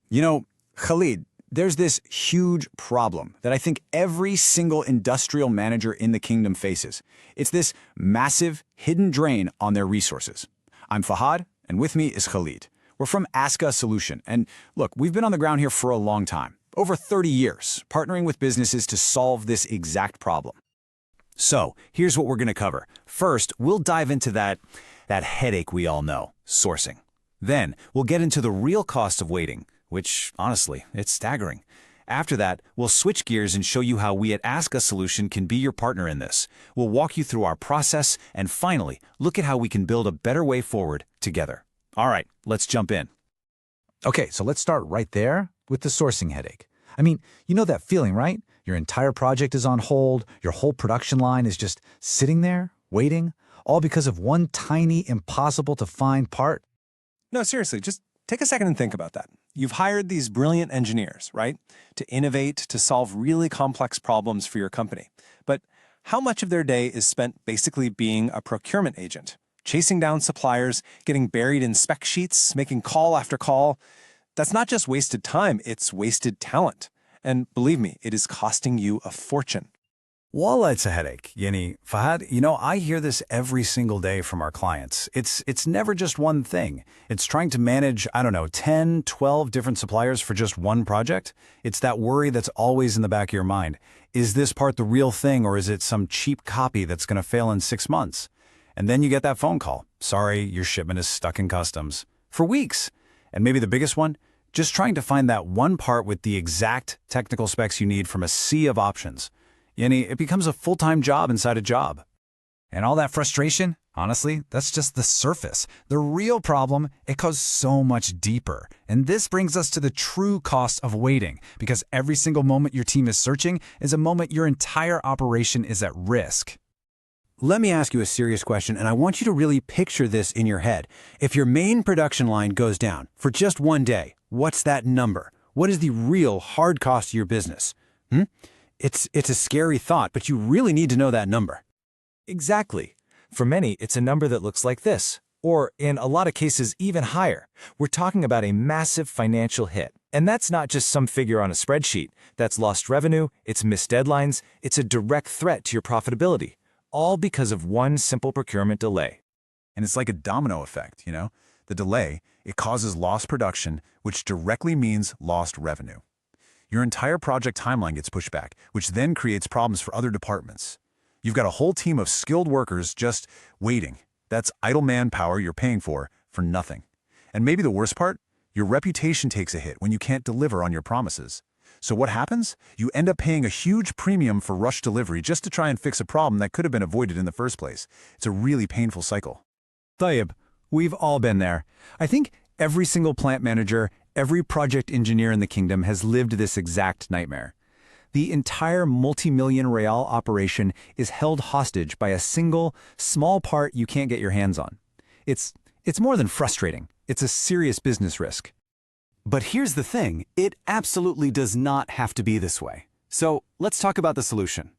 You know, Khalid, there's this huge problem that I think every single industrial manager in the kingdom faces. It's this massive hidden drain on their resources. I'm Fahad, and with me is Khalid. We're from AskA Solution, and look, we've been on the ground here for a long time, over 30 years, partnering with businesses to solve this exact problem. So, here's what we're going to cover. First, we'll dive into that headache we all know, sourcing. Then, we'll get into the real cost of waiting, which, honestly, it's staggering. After that, we'll switch gears and show you how we at AskA Solution can be your partner in this. We'll walk you through our process, and finally, look at how we can build a better way forward together. All right, let's jump in. Okay, so let's start right there with the sourcing headache. I mean, you know that feeling, right? Your entire project is on hold, your whole production line is just sitting there, waiting, all because of one tiny, impossible-to-find part. No, seriously, just take a second and think about that. You've hired these brilliant engineers, right, to innovate, to solve really complex problems for your company. But how much of their day is spent basically being a procurement agent, chasing down suppliers, getting buried in spec sheets, making call after call? That's not just wasted time, it's wasted talent. And believe me, it is costing you a fortune. Wallah, it's a headache. Fahad, I hear this every single day from our clients. It's never just one thing. It's trying to manage, 10, 12 different suppliers for just one project. It's that worry that's always in the back of your mind. Is this part the real thing, or is it some cheap copy that's going to fail in 6 months? And then you get that phone call. Sorry, your shipment is stuck in customs. For weeks. And maybe the biggest one? Just trying to find that one part with the exact technical specs you need from a sea of options. It becomes a full-time job inside a job. And all that frustration, honestly, that's just the surface. The real problem, it goes so much deeper. And this brings us to the true cost of waiting, because every single moment your team is searching is a moment your entire operation is at risk. Let me ask you a serious question, and I want you to really picture this in your head. If your main production line goes down for just one day, what's that number? What is the real hard cost to your business? It's a scary thought, but you really need to know that number. Exactly. For many, it's a number that looks like this, or in a lot of cases, even higher. We're talking about a massive financial hit. And that's not just some figure on a spreadsheet. That's lost revenue, it's missed deadlines, it's a direct threat to your profitability, all because of one simple procurement delay. And it's like a domino effect, The delay, it causes lost production, which directly means lost revenue. Your entire project timeline gets pushed back, which then creates problems for other departments. You've got a whole team of skilled workers just waiting. That's idle manpower you're paying for nothing. And maybe the worst part? Your reputation takes a hit when you can't deliver on your promises. So what happens? You end up paying a huge premium for rush delivery just to try and fix a problem that could have been avoided in the first place. It's a really painful cycle. Tayyib, we've all been there. I think every single plant manager, every project engineer in the kingdom has lived this exact nightmare. The entire multi-million real operation is held hostage by a single, small part you can't get your hands on. It's more than frustrating. It's a serious business risk. But here's the thing, it absolutely does not have to be this way. So let's talk about the solution.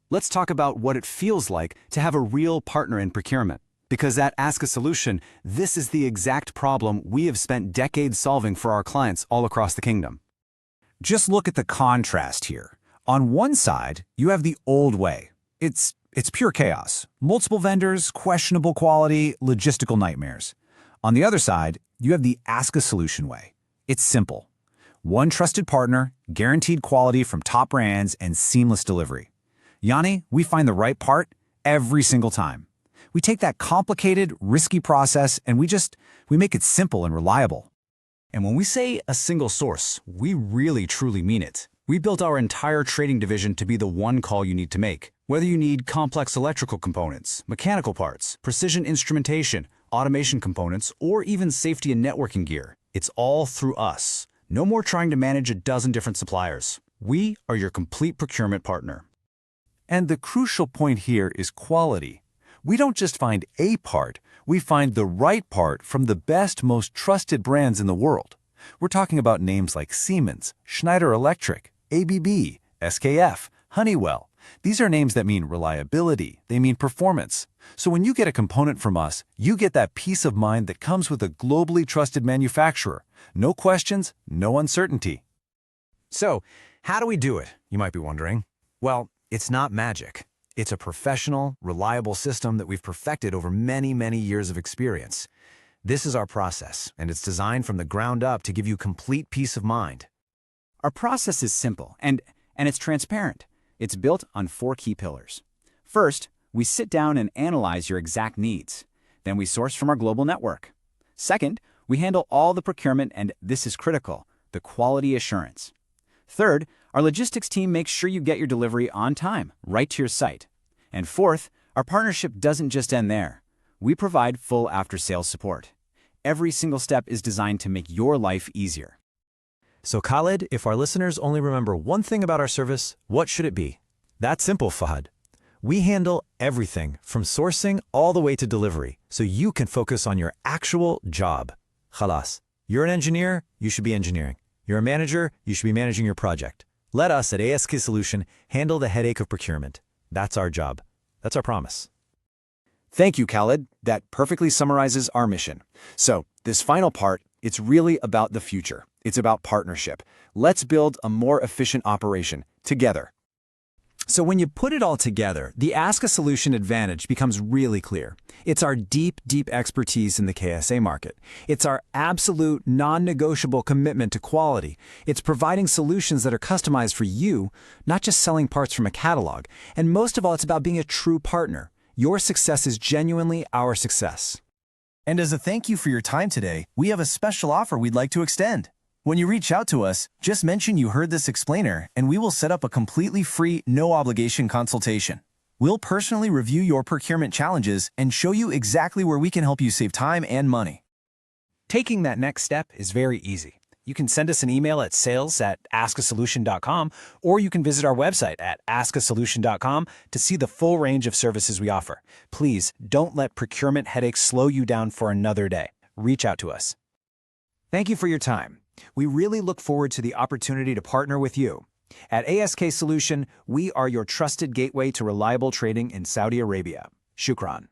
Let's talk about what it feels like to have a real partner in procurement. Because at AskA Solution, this is the exact problem we have spent decades solving for our clients all across the kingdom. Just look at the contrast here. On one side, you have the old way. It's pure chaos. Multiple vendors, questionable quality, logistical nightmares. On the other side, you have the AskA Solution way. It's simple. One trusted partner, guaranteed quality from top brands, and seamless delivery. We find the right part every single time. We take that complicated, risky process and we make it simple and reliable. And when we say a single source, we really truly mean it. We built our entire trading division to be the one call you need to make. Whether you need complex electrical components, mechanical parts, precision instrumentation, automation components, or even safety and networking gear, it's all through us. No more trying to manage a dozen different suppliers. We are your complete procurement partner. And the crucial point here is quality. We don't just find a part, we find the right part from the best, most trusted brands in the world. We're talking about names like Siemens, Schneider Electric, ABB, SKF, Honeywell, These are names that mean reliability, they mean performance. So when you get a component from us, you get that peace of mind that comes with a globally trusted manufacturer. No questions, no uncertainty. So, how do we do it, you might be wondering? Well, it's not magic. It's a professional, reliable system that we've perfected over many, many years of experience. This is our process, and it's designed from the ground up to give you complete peace of mind. Our process is simple and it's transparent. It's built on 4 key pillars. First, we sit down and analyze your exact needs. Then we source from our global network. Second, we handle all the procurement and, this is critical, the quality assurance. Third, our logistics team makes sure you get your delivery on time, right to your site. And fourth, our partnership doesn't just end there. We provide full after-sales support. Every single step is designed to make your life easier. So Khalid, if our listeners only remember one thing about our service, what should it be? That's simple, Fahad. We handle everything from sourcing all the way to delivery, so you can focus on your actual job. Khalas. You're an engineer, you should be engineering. You're a manager, you should be managing your project. Let us at AskA Solution handle the headache of procurement. That's our job. That's our promise. Thank you, Khalid. That perfectly summarizes our mission. So, this final part, it's really about the future. It's about partnership. Let's build a more efficient operation together. So when you put it all together, the AskA Solution advantage becomes really clear. It's our deep, deep expertise in the KSA market. It's our absolute, non-negotiable commitment to quality. It's providing solutions that are customized for you, not just selling parts from a catalog. And most of all, it's about being a true partner. Your success is genuinely our success. And as a thank you for your time today, we have a special offer we'd like to extend. When you reach out to us, just mention you heard this explainer, and we will set up a completely free, no-obligation consultation. We'll personally review your procurement challenges and show you exactly where we can help you save time and money. Taking that next step is very easy. You can send us an email at sales@askasolution.com, or you can visit our website at askasolution.com to see the full range of services we offer. Please don't let procurement headaches slow you down for another day. Reach out to us. Thank you for your time. We really look forward to the opportunity to partner with you. At AskA Solution, we are your trusted gateway to reliable trading in Saudi Arabia. Shukran.